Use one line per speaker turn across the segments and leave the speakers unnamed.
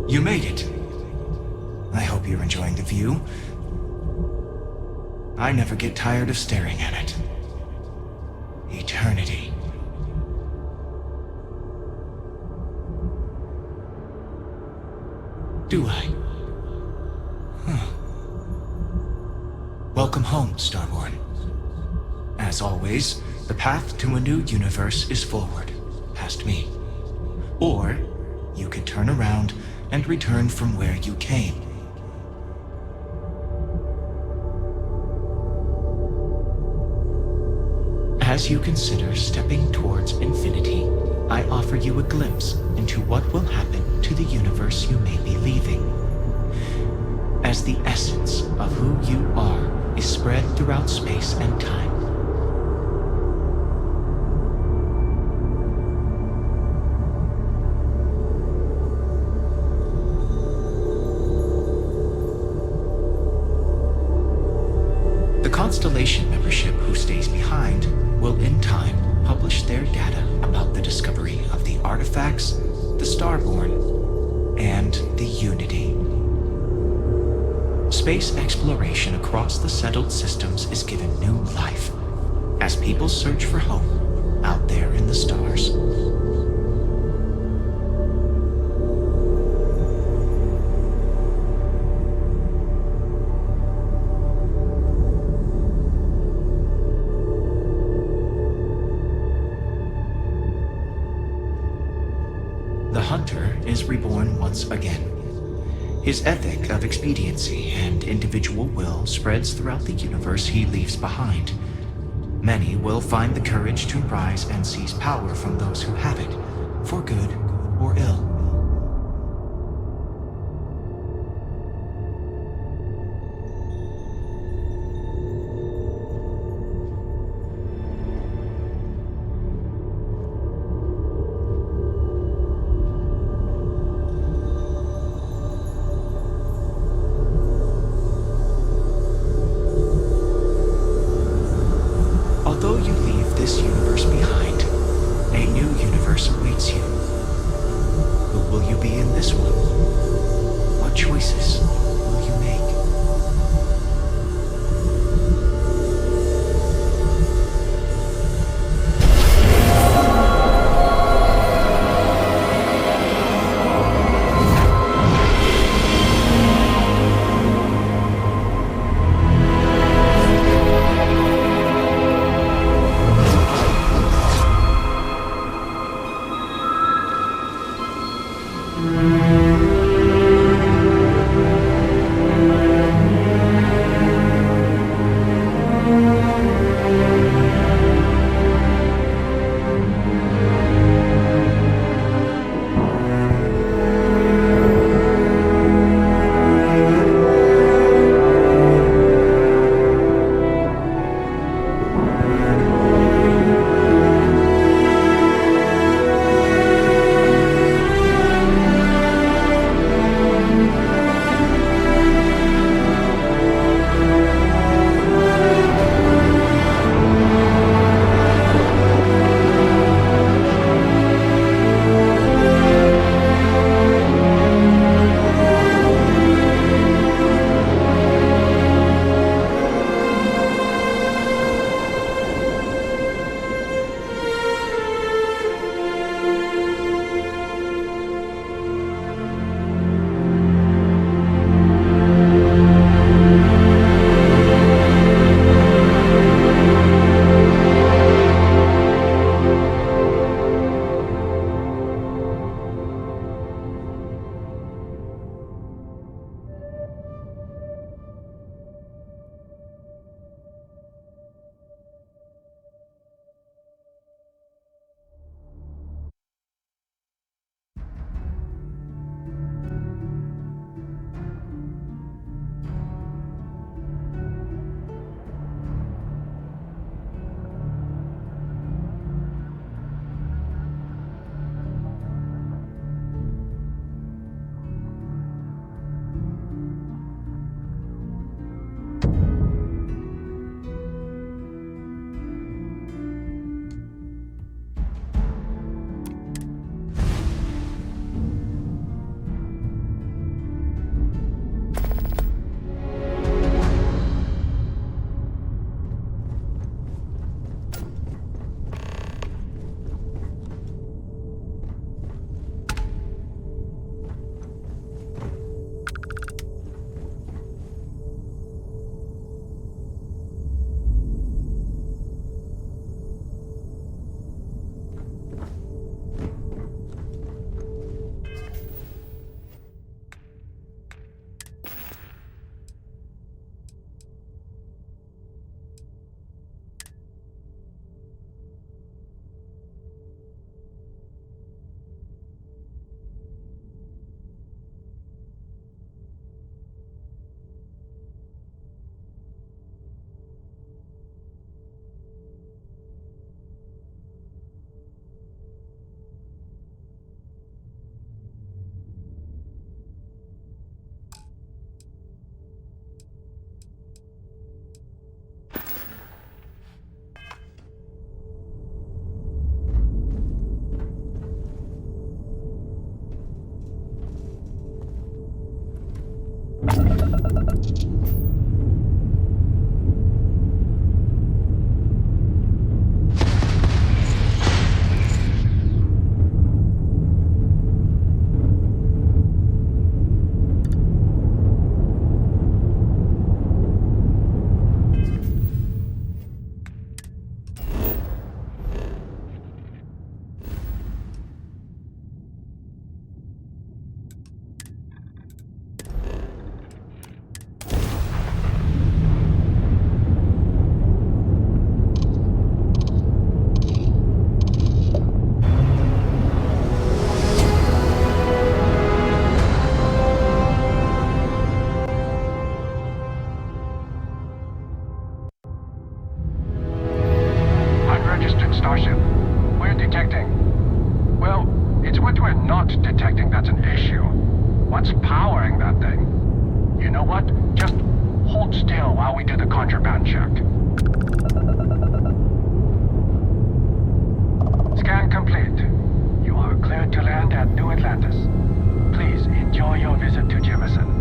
You made it. I hope you're enjoying the view. I never get tired of staring at it. Eternity. Do I? Huh. Welcome home, Starborn. As always, the path to a new universe is forward, past me. Or, you can turn around and return from where you came. As you consider stepping towards infinity, I offer you a glimpse into what will happen to the universe you may be leaving. As the essence of who you are is spread throughout space and time. The Constellation membership who stays behind will in time publish their data about the discovery of the artifacts, the Starborn, and the Unity. Space exploration across the settled systems is given new life as people search for home out there in the stars. The hunter is reborn once again. His ethic of expediency and individual will spreads throughout the universe he leaves behind. Many will find the courage to rise and seize power from those who have it, for good or ill. Although you leave this universe behind, a new universe awaits you. Who will you be in this one? What choices will you make?
Unregistered starship. We're detecting. Well, it's what we're not detecting that's an issue. What's powering that thing? You know what? Just hold still while we do the contraband check. Scan complete. You are cleared to land at New Atlantis. Please enjoy your visit to Jefferson.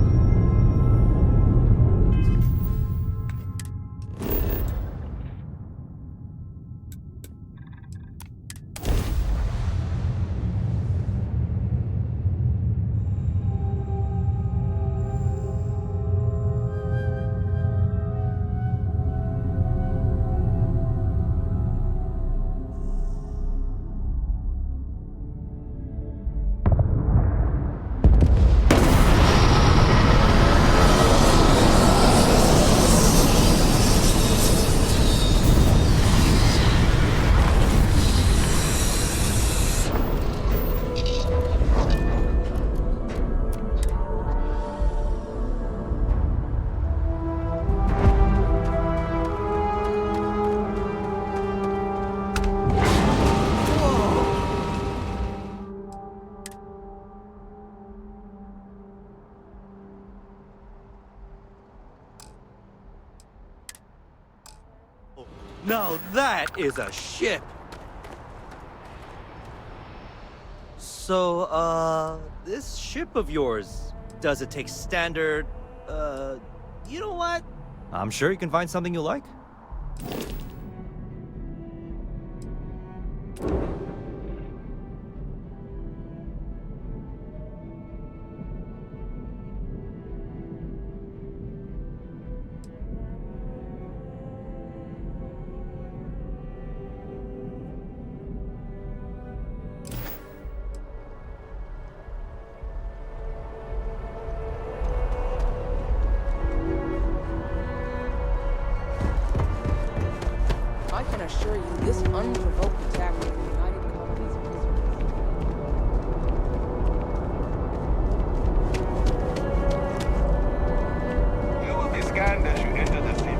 Now that is a ship! So, this ship of yours, does it take standard, you know what? I'm sure you can find something you like.
I can assure you this unprovoked attack on the United Colonies of
You will be scanned as you enter the city.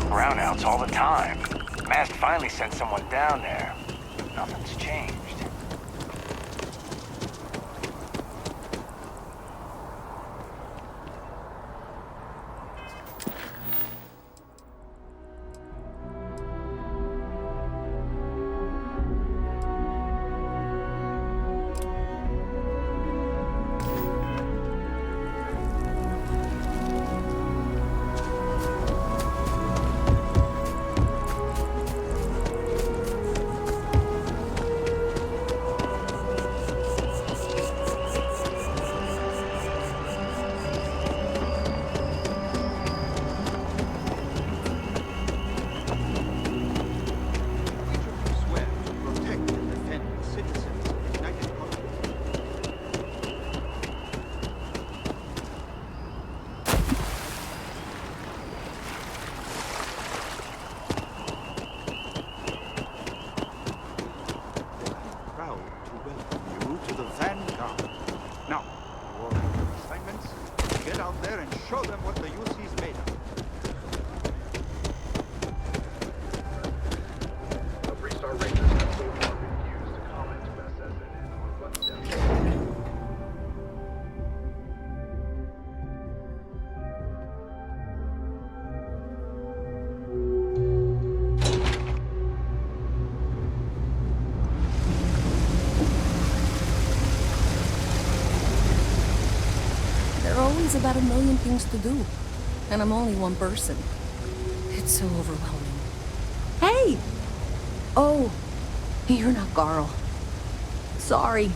Brownouts all the time. Mast finally sent someone down there. Nothing's changed.
Get out there and show them what the UC's made of.
The three-star rangers have so far refused to comment to SSNN on what steps.
There are always about a million things to do, and I'm only one person. It's so overwhelming. Hey! Oh, you're not Carl. Sorry,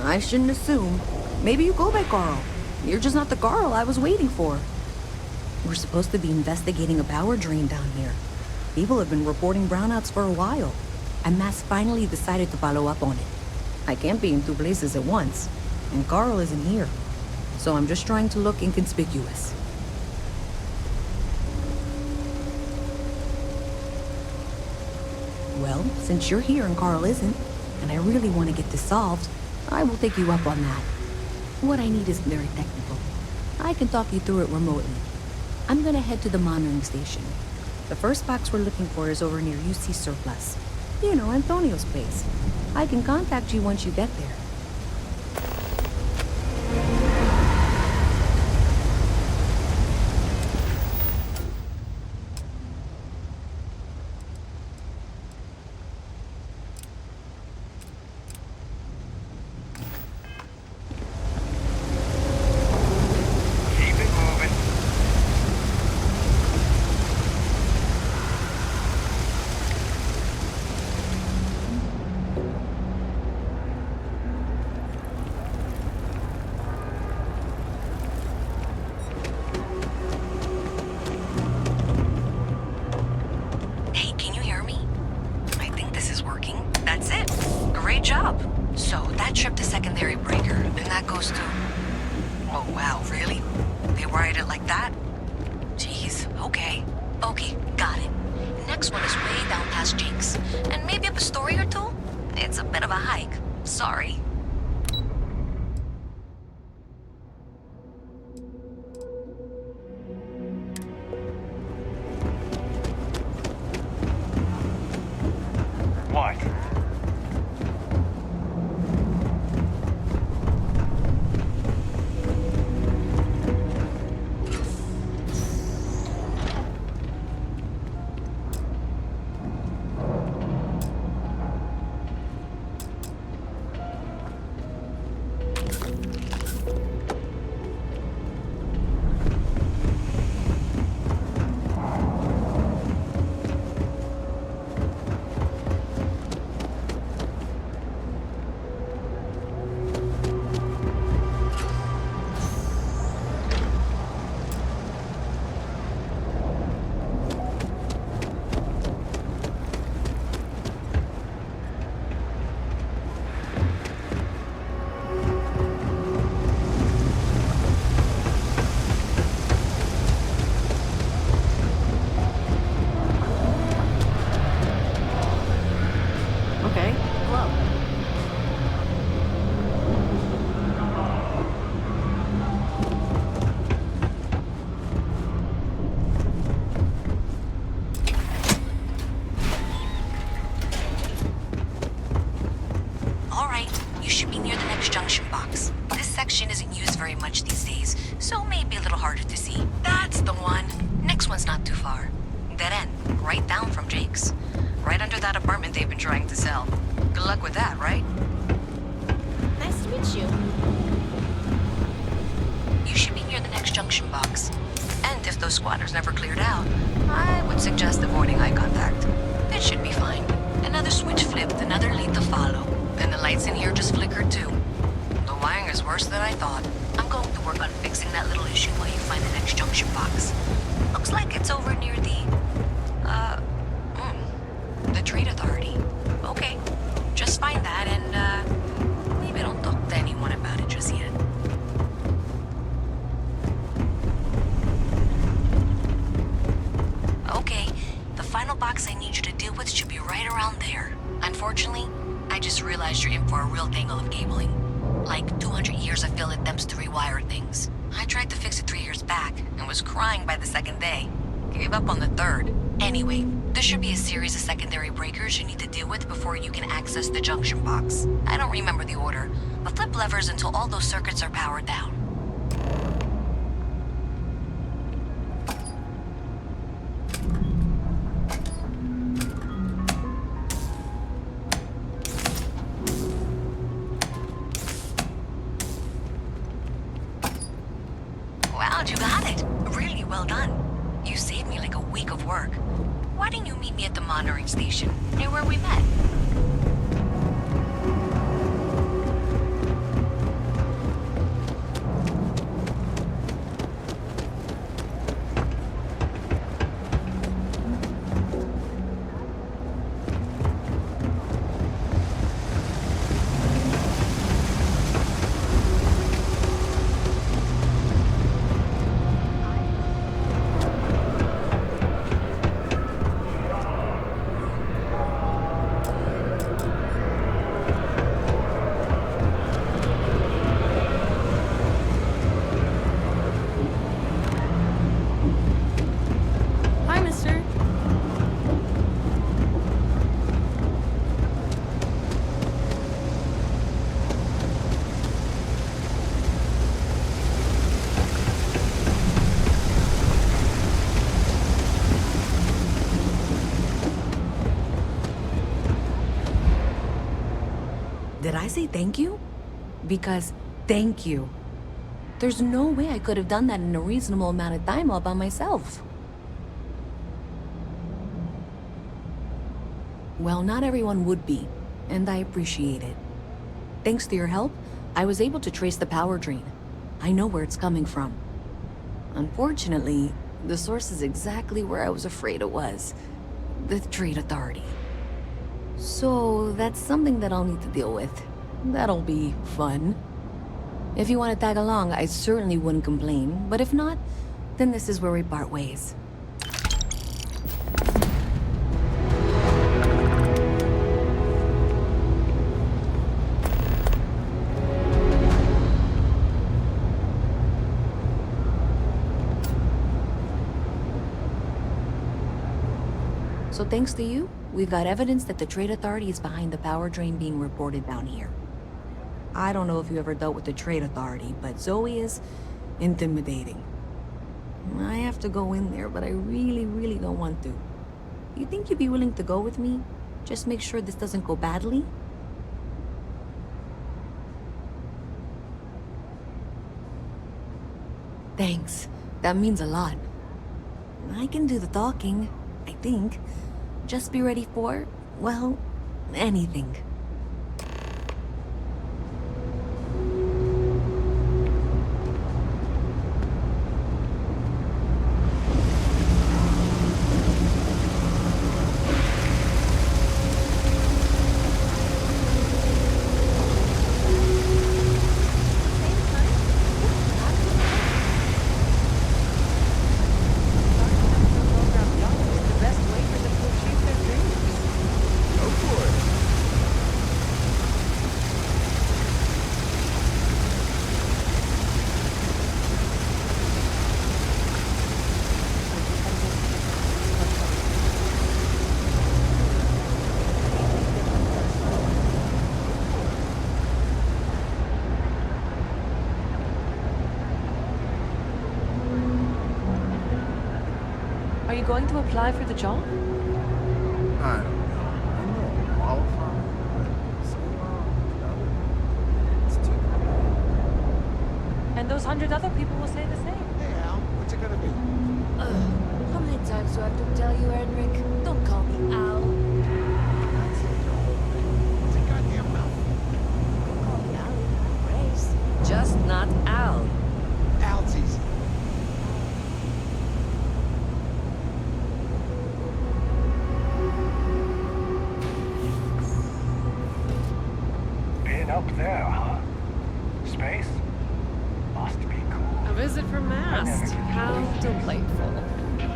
I shouldn't assume. Maybe you go by Carl. You're just not the Carl I was waiting for. We're supposed to be investigating a power drain down here. People have been reporting brownouts for a while, and Mass finally decided to follow up on it. I can't be in two places at once, and Carl isn't here. So I'm just trying to look inconspicuous. Well, since you're here and Carl isn't, and I really want to get this solved, I will take you up on that. What I need isn't very technical. I can talk you through it remotely. I'm gonna head to the monitoring station. The first box we're looking for is over near UC Surplus. You know, Antonio's place. I can contact you once you get there. tried to fix it 3 years back and was crying by the second day. Gave up on the third. Anyway, there should be a series of secondary breakers you need to deal with before you can access the junction box. I don't remember the order, but flip levers until all those circuits are powered down. Wow, you got it. Really well done. You saved me like a week of work. Why didn't you meet me at the monitoring station, near where we met?
Hi, mister.
Did I say thank you? Because thank you. There's no way I could have done that in a reasonable amount of time all by myself. Well, not everyone would be, and I appreciate it. Thanks to your help, I was able to trace the power drain. I know where it's coming from. Unfortunately, the source is exactly where I was afraid it was. The Trade Authority. So, that's something that I'll need to deal with. That'll be fun. If you want to tag along, I certainly wouldn't complain, but if not, then this is where we part ways. So thanks to you, we've got evidence that the Trade Authority is behind the power drain being reported down here. I don't know if you ever dealt with the Trade Authority, but Zoe is intimidating. I have to go in there, but I really don't want to. You think you'd be willing to go with me? Just make sure this doesn't go badly? Thanks. That means a lot. I can do the talking, I think. Just be ready for, well, anything.
Are you going to apply for the job?
I don't know. I know I'm qualified, but it's too
And those 100 other people will say the same.
Hey, Al, what's it gonna be?
How many times do I have to tell you, Enric? Don't call me Al.
That's it, no. What's a goddamn mouth?
Don't call me Al. Grace. Just not Al.
Al's easy.
Been up there, huh? Space? Must be cool.
A visit from Mast. How delightful.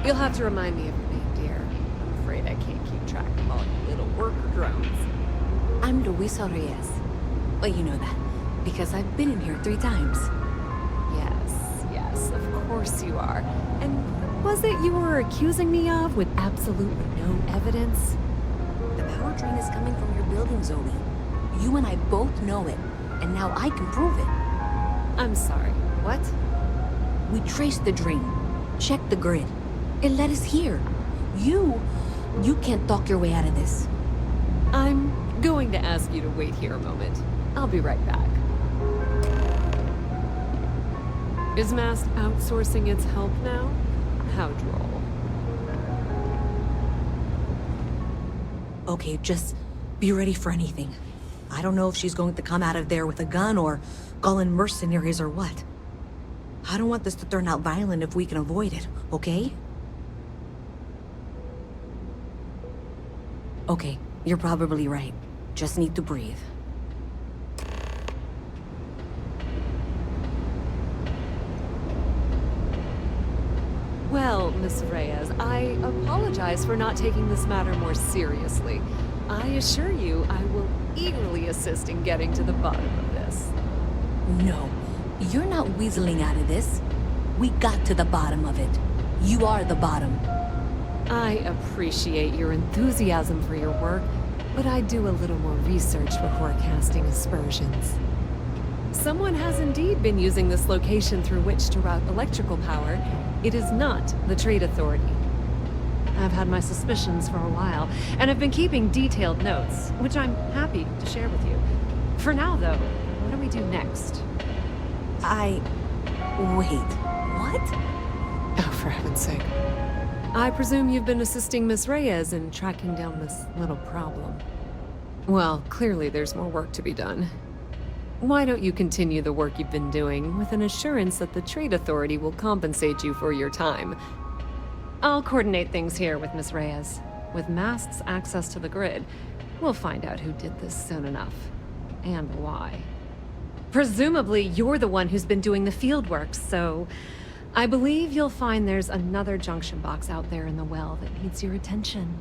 You'll have to remind me of your name, dear. I'm afraid I can't keep track of all you little worker drones.
I'm Luisa Reyes. Well, you know that, because I've been in here 3 times.
Yes, course you are. And what was it you were accusing me of with absolutely no evidence?
The power drain is coming from your building, Zoe. You and I both know it, and now I can prove it.
I'm sorry, what?
We traced the drain, checked the grid. It led us here. You can't talk your way out of this.
I'm going to ask you to wait here a moment. I'll be right back. Is Mast outsourcing its help now? How droll.
Okay, just be ready for anything. I don't know if she's going to come out of there with a gun or call in mercenaries or what. I don't want this to turn out violent if we can avoid it, okay? Okay, you're probably right. Just need to breathe.
Well, Miss Reyes, I apologize for not taking this matter more seriously. I assure you I will eagerly assist in getting to the bottom of this.
No, you're not weaseling out of this. We got to the bottom of it. You are the bottom.
I appreciate your enthusiasm for your work, but I do a little more research before casting aspersions. Someone has indeed been using this location through which to route electrical power. It is not the Trade Authority. I've had my suspicions for a while, and have been keeping detailed notes, which I'm happy to share with you. For now, though, what do we do next?
Wait, what?
Oh, for heaven's sake. I presume you've been assisting Miss Reyes in tracking down this little problem. Well, clearly there's more work to be done. Why don't you continue the work you've been doing with an assurance that the Trade Authority will compensate you for your time? I'll coordinate things here with Miss Reyes. With Mast's access to the grid, we'll find out who did this soon enough. And why. Presumably, you're the one who's been doing the field work, so I believe you'll find there's another junction box out there in the well that needs your attention.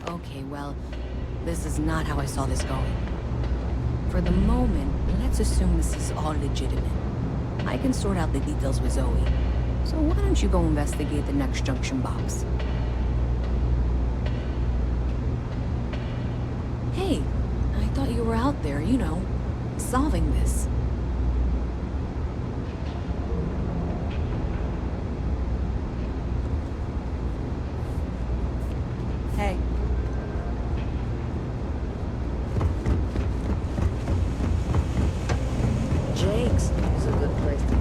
Okay, well, this is not how I saw this going. For the moment, let's assume this is all legitimate. I can sort out the details with Zoe. So why don't you go investigate the next junction box? Hey, I thought you were out there, you know, solving this. Hey. Jake's is a good place to be.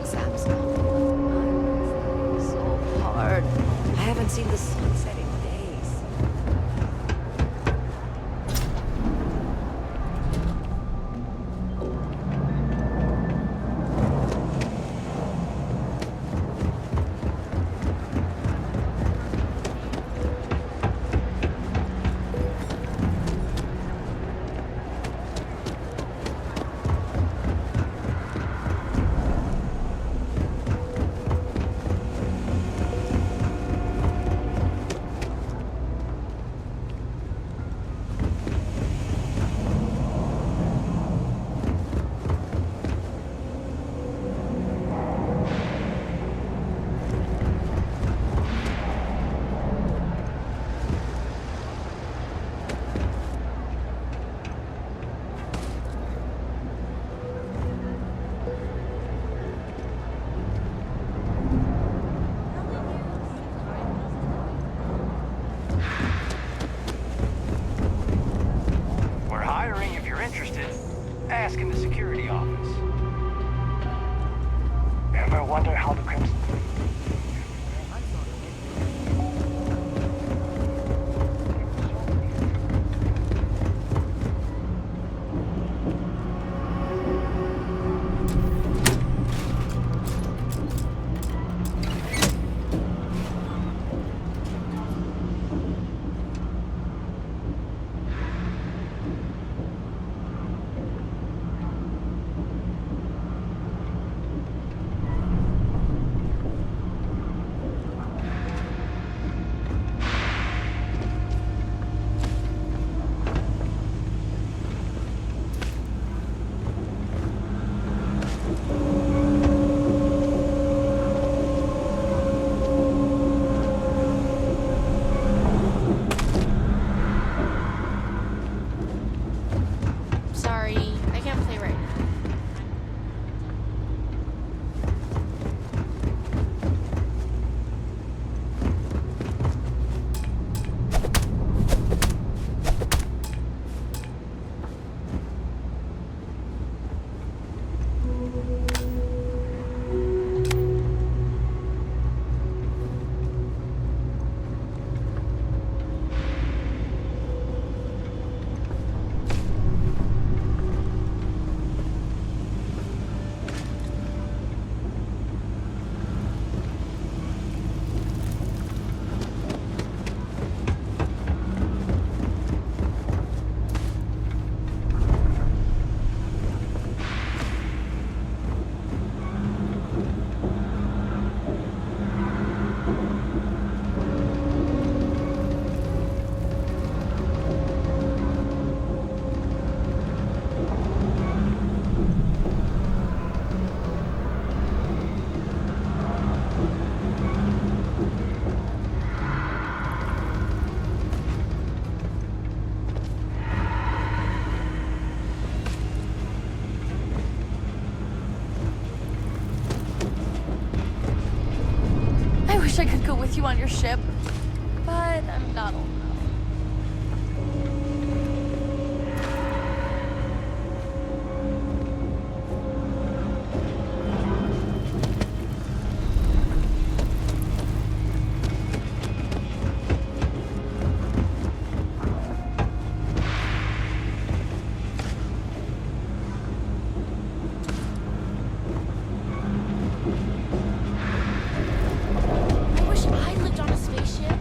exams now. I'm so hard. I haven't seen the sunset in days.
We're hiring if you're interested. Ask in the security office. Ever wonder how the Crimson...
Sorry, I can't play right now. I wish I could go with you on your ship, but I'm not old enough. I wish I lived on a spaceship.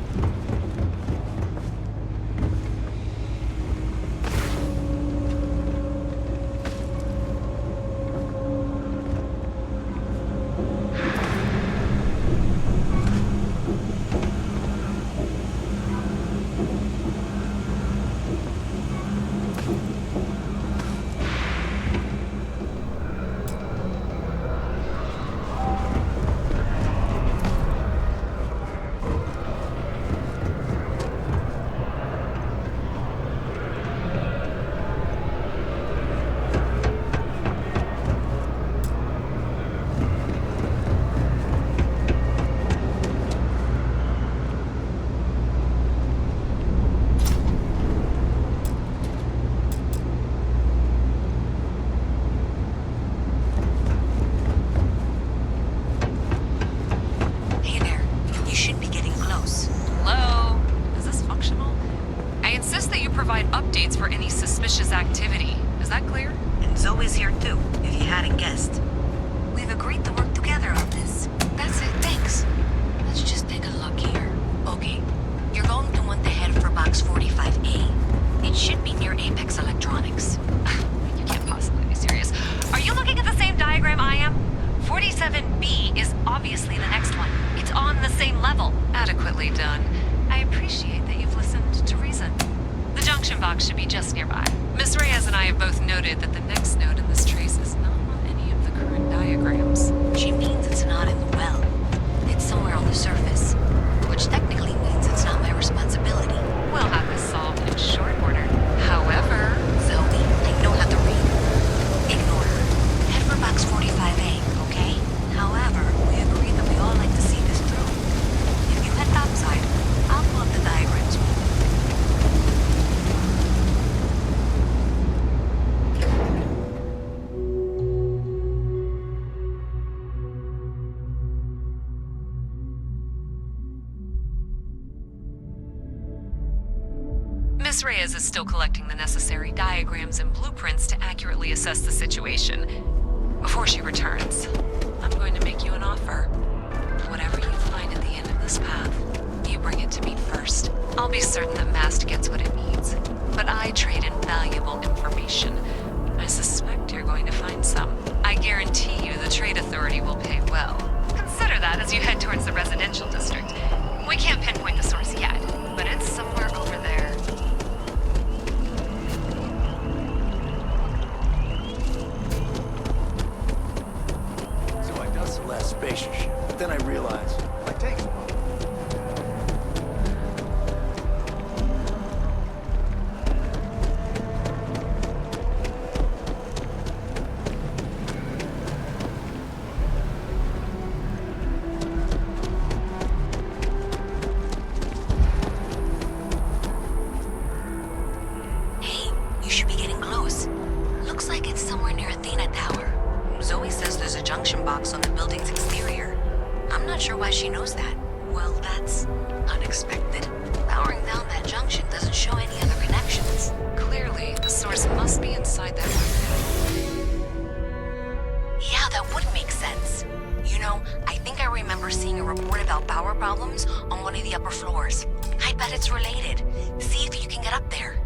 updates for any suspicious activity. Is that clear?
And Zoe's here too, if you hadn't guessed. We've agreed to work together on this. That's it, thanks. Let's just take a look here. Okay, you're going to want to head for box 45A. It should be near Apex Electronics.
You can't possibly be serious. Are you looking at the same diagram I am? 47B is obviously the next one. It's on the same level. Adequately done. I appreciate that you've listened to reason. The junction box should be just nearby. Miss Reyes and I have both noted that the next node in this trace is not on any of the current diagrams.
She means it's not in the well. It's somewhere on the surface. Which technically means it's not my responsibility.
We'll have this solved in short order. However...
Zoe, I know how to read. Ignore her. Head for box 45A, okay? However, we agreed that we all like to see this through. If you head topside, I'll pull up the diagrams.
Miss Reyes is still collecting the necessary diagrams and blueprints to accurately assess the situation. Before she returns, I'm going to make you an offer. Whatever you find at the end of this path, you bring it to me first. I'll be certain that Mast gets what it needs, but I trade in valuable information. I suspect you're going to find some. I guarantee you the Trade Authority will pay well. Consider that as you head towards the residential district. We can't pinpoint the source yet, but it's somewhere over there.
Spacious ship. But then I realized, like, take it.
Hey, you should be getting close. Looks like it's somewhere near Athena Tower. Zoe says there's a junction box on the building's exterior. I'm not sure why she knows that. Well, that's unexpected. Powering down that junction doesn't show any other connections.
Clearly, the source must be inside that room.
Yeah, that would make sense. You know, I think I remember seeing a report about power problems on one of the upper floors. I bet it's related. See if you can get up there.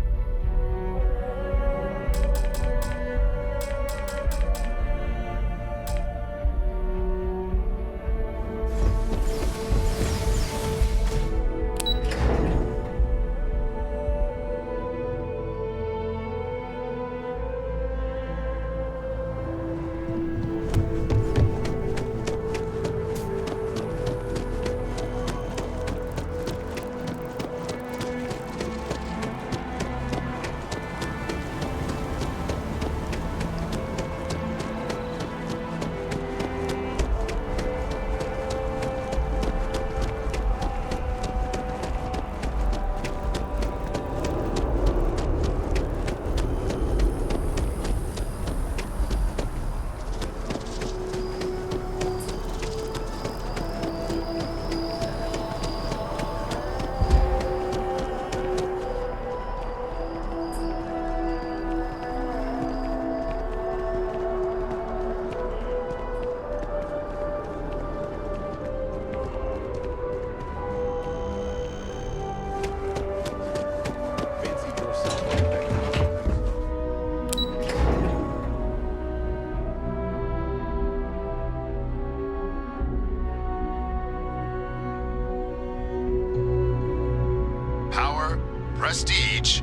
prestige,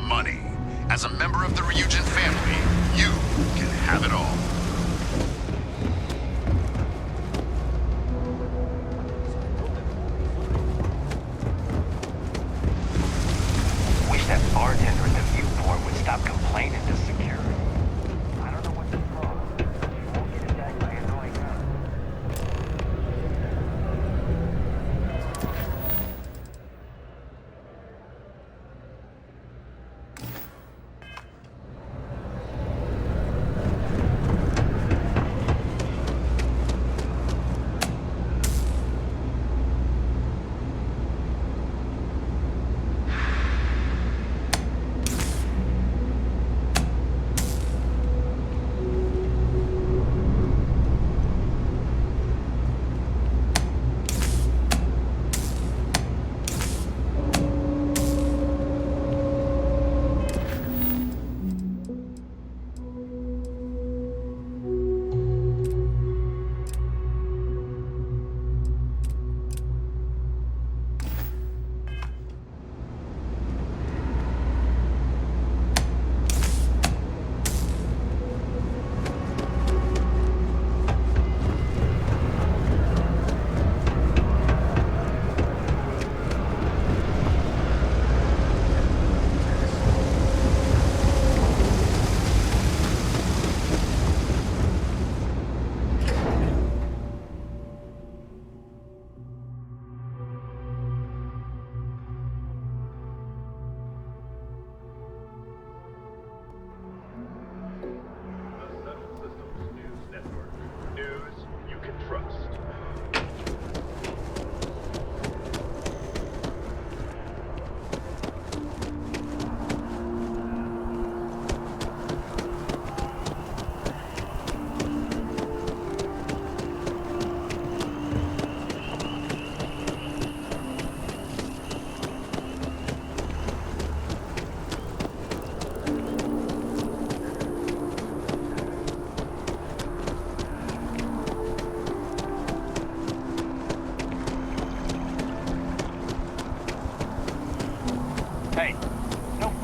money. As a member of the Ryujin family, you can have it all.
Wish that bartender at the viewport would stop complaining to security. I don't know what that's wrong. You won't get attacked by annoying guys.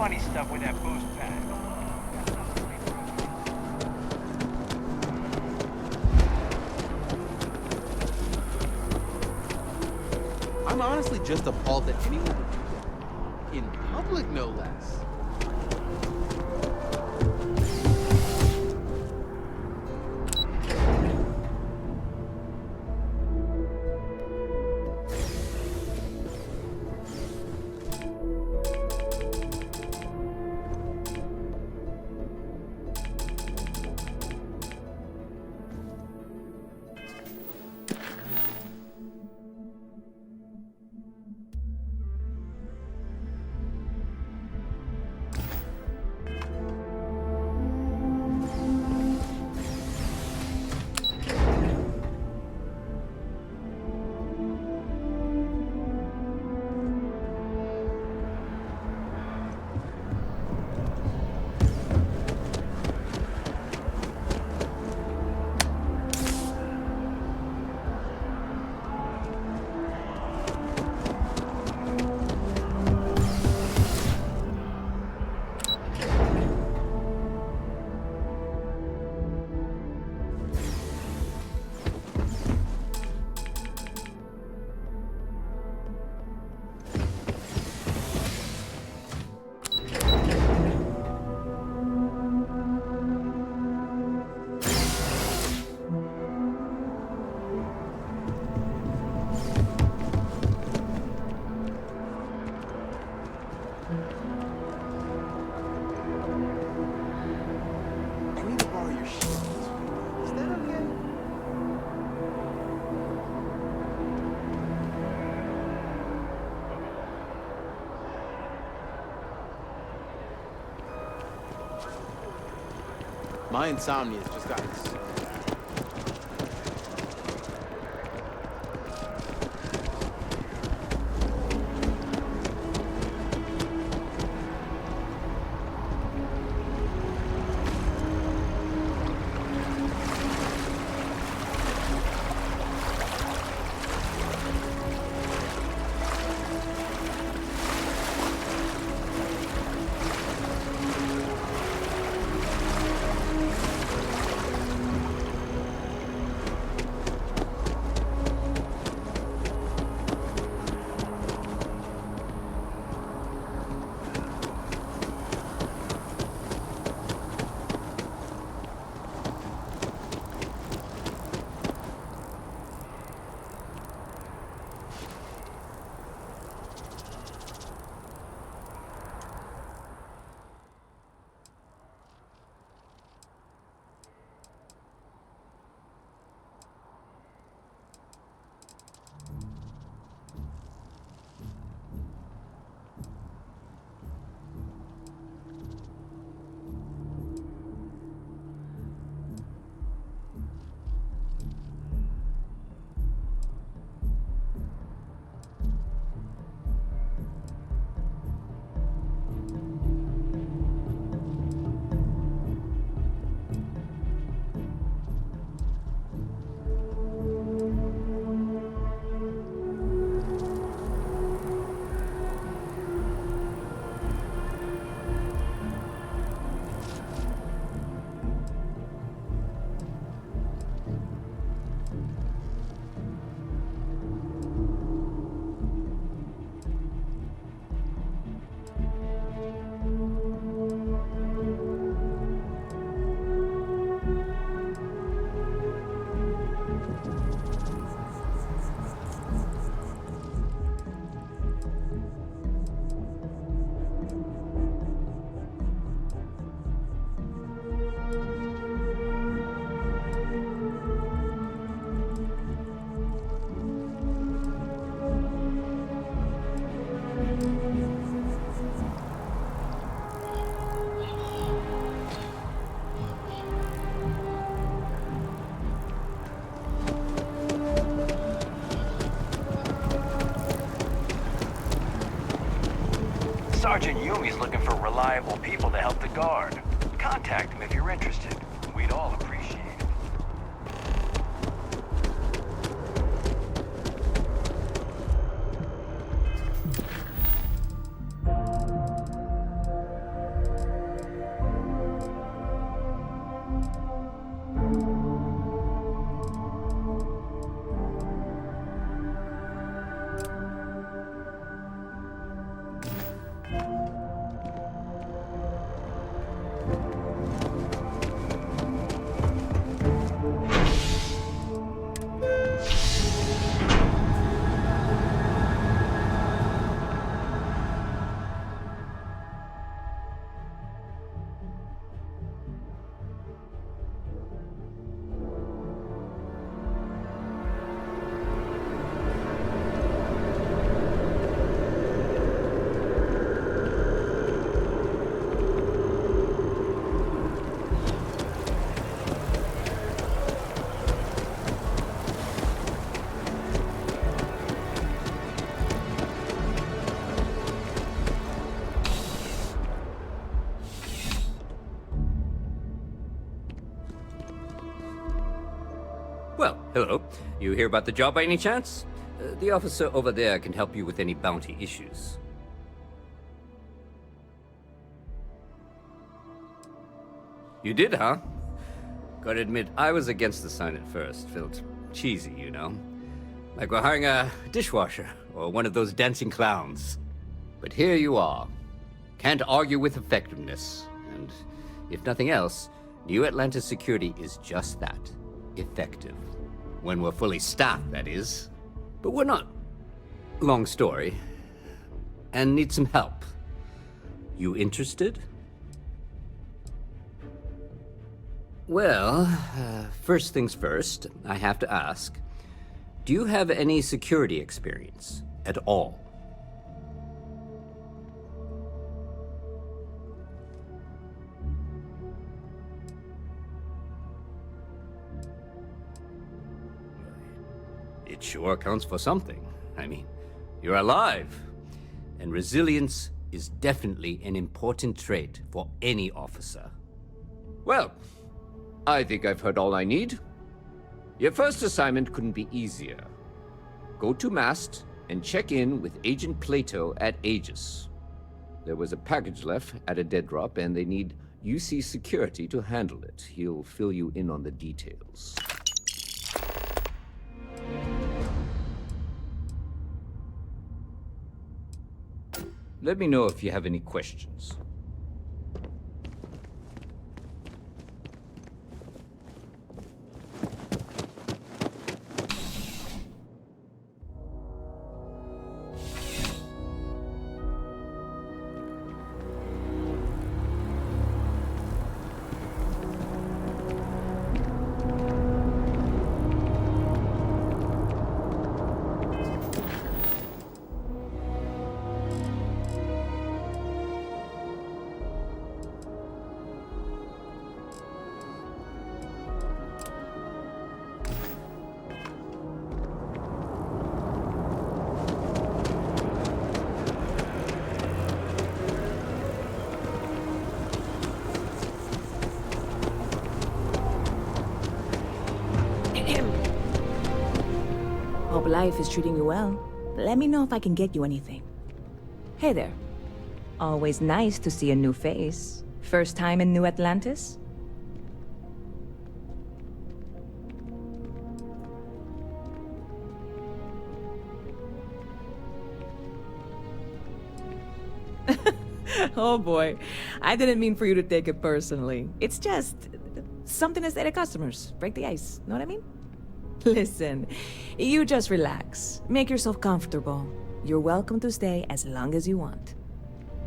funny stuff with that boost pack.
I'm honestly just appalled that anyone would do that. In public, no less. My insomnia's just gotten so bad.
Sergeant Yumi's looking for reliable people to help the guard. Contact him if you're interested. We'd all appreciate it.
Well, hello. You hear about the job by any chance? The officer over there can help you with any bounty issues. You did, huh? Gotta admit, I was against the sign at first. Felt cheesy, you know? Like we're hiring a dishwasher or one of those dancing clowns. But here you are. Can't argue with effectiveness. And if nothing else, New Atlantis security is just that. Effective. When we're fully staffed, that is. But we're not. Long story. And need some help. You interested? Well, first things first, I have to ask, do you have any security experience at all? It sure counts for something. I mean, you're alive. And resilience is definitely an important trait for any officer. Well, I think I've heard all I need. Your first assignment couldn't be easier. Go to Mast and check in with Agent Plato at Aegis. There was a package left at a dead drop, and they need UC security to handle it. He'll fill you in on the details. Let me know if you have any questions.
Hope life is treating you well. Let me know if I can get you anything. Hey there. Always nice to see a new face. First time in New Atlantis? Oh boy, I didn't mean for you to take it personally. It's just something to say to customers. Break the ice, know what I mean? Listen, you just relax. Make yourself comfortable. You're welcome to stay as long as you want.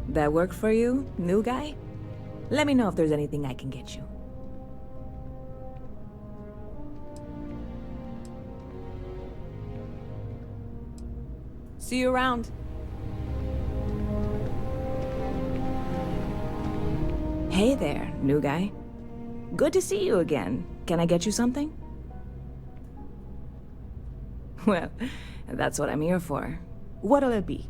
That work for you, new guy? Let me know if there's anything I can get you. See you around. Hey there, new guy. Good to see you again. Can I get you something? Well, that's what I'm here for. What'll it be?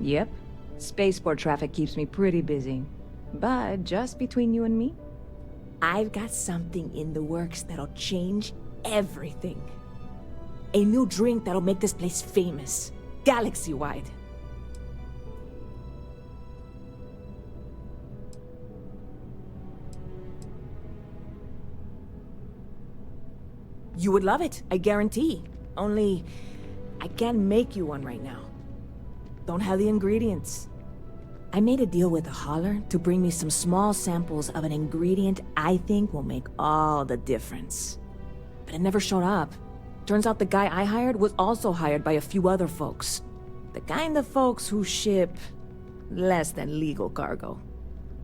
Yep. Spaceport traffic keeps me pretty busy. But just between you and me, I've got something in the works that'll change everything. A new drink that'll make this place famous, galaxy-wide. You would love it, I guarantee. Only, I can't make you one right now. Don't have the ingredients. I made a deal with a hauler to bring me some small samples of an ingredient I think will make all the difference. but it never showed up. Turns out the guy I hired was also hired by a few other folks. The kind of folks who ship less than legal cargo.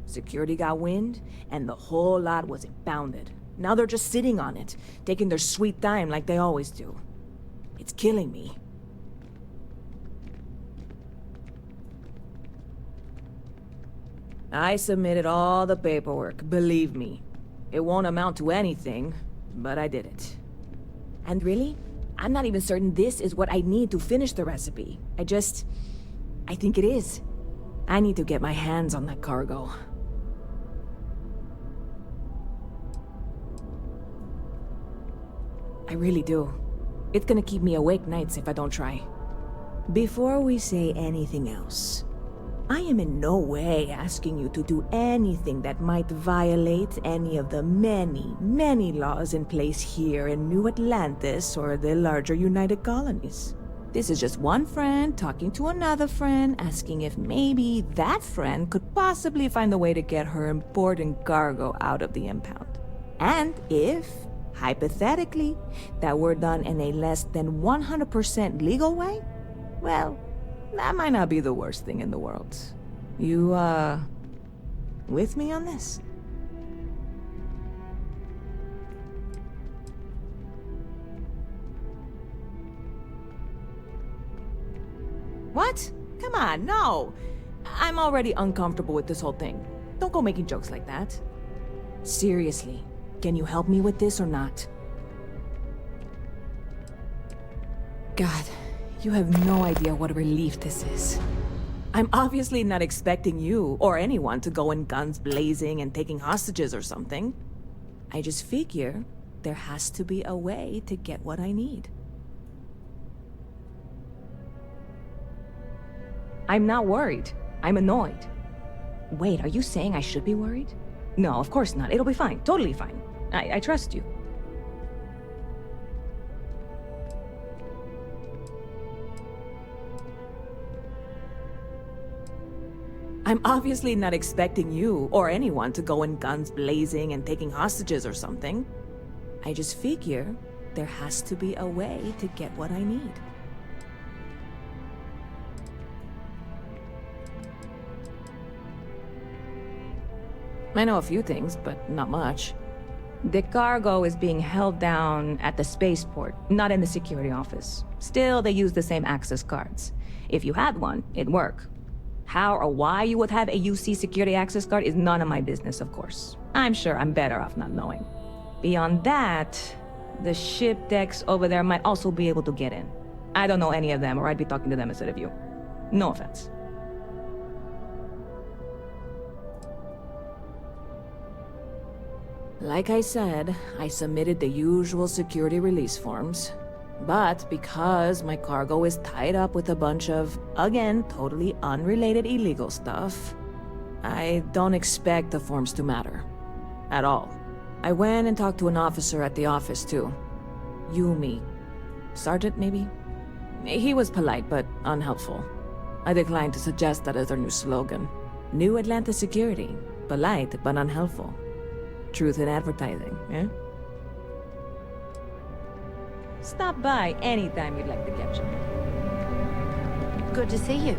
Security got wind, and the whole lot was impounded. Now they're just sitting on it, taking their sweet time like they always do. It's killing me. I submitted all the paperwork, believe me. It won't amount to anything, but I did it. And really, I'm not even certain this is what I need to finish the recipe. I think it is. I need to get my hands on that cargo. I really do. It's gonna keep me awake nights if I don't try. Before we say anything else, I am in no way asking you to do anything that might violate any of the many, many laws in place here in New Atlantis or the larger United Colonies. This is just one friend talking to another friend, asking if maybe that friend could possibly find a way to get her important cargo out of the impound. And if, hypothetically, that were done in a less than 100% legal way, well, that might not be the worst thing in the world. You, with me on this? What? Come on, no! I'm already uncomfortable with this whole thing. Don't go making jokes like that. Seriously, can you help me with this or not? God, you have no idea what a relief this is. I'm obviously not expecting you or anyone to go in guns blazing and taking hostages or something. I just figure there has to be a way to get what I need. I'm not worried. I'm annoyed. Wait, are you saying I should be worried? No, of course not. It'll be fine. Totally fine. I trust you. I'm obviously not expecting you or anyone to go in guns blazing and taking hostages or something. I just figure there has to be a way to get what I need. I know a few things, but not much. The cargo is being held down at the spaceport, not in the security office. Still, they use the same access cards. If you had one, it'd work. How or why you would have a UC security access card is none of my business, of course. I'm sure I'm better off not knowing. Beyond that, the ship decks over there might also be able to get in. I don't know any of them, or I'd be talking to them instead of you. No offense. Like I said, I submitted the usual security release forms. But because my cargo is tied up with a bunch of, again, totally unrelated illegal stuff, I don't expect the forms to matter. At all. I went and talked to an officer at the office, too. Yumi. Sergeant, maybe? He was polite, but unhelpful. I declined to suggest that as their new slogan. New Atlantis Security. Polite, but unhelpful. Truth in advertising, eh? Stop by anytime you'd like to catch up.
Good to see you.